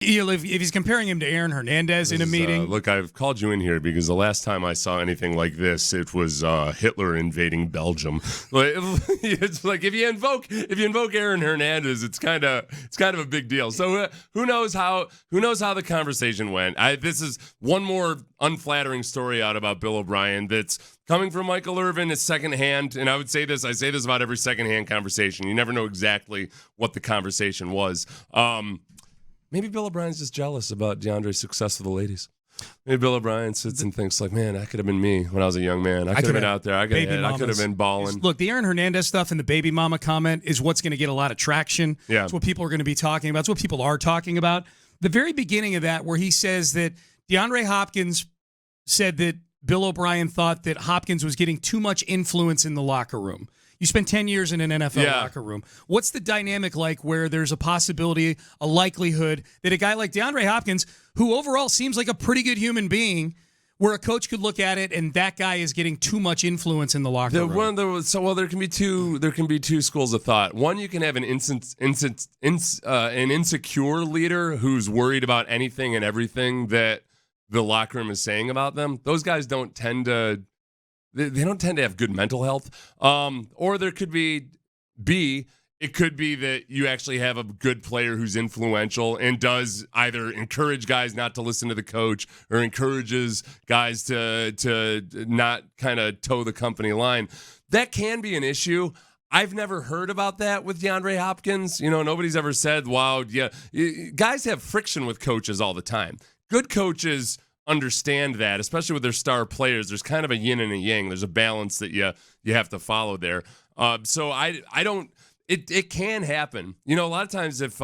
If he's comparing him to Aaron Hernandez in a meeting. Look, I've called you in here because the last time I saw anything like this, it was Hitler invading Belgium. It's like if you invoke Aaron Hernandez, it's kind of a big deal. So who knows how the conversation went? This is one more unflattering story out about Bill O'Brien that's coming from Michael Irvin. It's secondhand, and I say this about every secondhand conversation. You never know exactly what the conversation was. Maybe Bill O'Brien's just jealous about DeAndre's success with the ladies. Maybe Bill O'Brien sits and thinks like, man, that could have been me when I was a young man. I could have been out there. I could have been balling. Look, the Aaron Hernandez stuff and the baby mama comment is what's going to get a lot of traction. Yeah. It's what people are going to be talking about. It's what people are talking about. The very beginning of that where he says that DeAndre Hopkins said that Bill O'Brien thought that Hopkins was getting too much influence in the locker room. You spent 10 years in an NFL locker room. What's the dynamic like where there's a possibility, a likelihood that a guy like DeAndre Hopkins, who overall seems like a pretty good human being, where a coach could look at it and that guy is getting too much influence in the locker room? There can be two schools of thought. One, you can have an insecure leader who's worried about anything and everything that the locker room is saying about them. Those guys don't tend to. They don't tend to have good mental health. Or there could be it could be that you actually have a good player who's influential and does either encourage guys not to listen to the coach or encourages guys to not kind of toe the company line. That can be an issue. I've never heard about that with DeAndre Hopkins. Nobody's ever said, wow, yeah. Guys have friction with coaches all the time. Good coaches understand that, especially with their star players. There's kind of a yin and a yang. There's a balance that you have to follow there. So I don't. It can happen. A lot of times if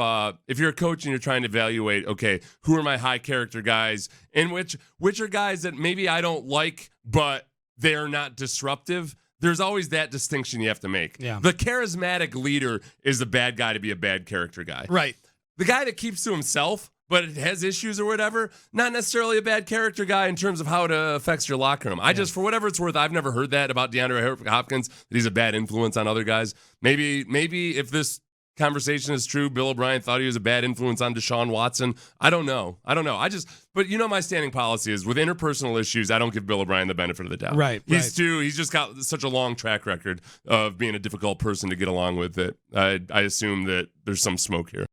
you're a coach and you're trying to evaluate, okay, who are my high character guys, and which are guys that maybe I don't like, but they are not disruptive. There's always that distinction you have to make. Yeah. The charismatic leader is a bad guy to be a bad character guy. Right. The guy that keeps to himself, but it has issues or whatever, not necessarily a bad character guy in terms of how it affects your locker room. Just, for whatever it's worth, I've never heard that about DeAndre Hopkins, that he's a bad influence on other guys. Maybe if this conversation is true, Bill O'Brien thought he was a bad influence on Deshaun Watson. I don't know. But my standing policy is with interpersonal issues, I don't give Bill O'Brien the benefit of the doubt. Right. He's just got such a long track record of being a difficult person to get along with that I assume that there's some smoke here.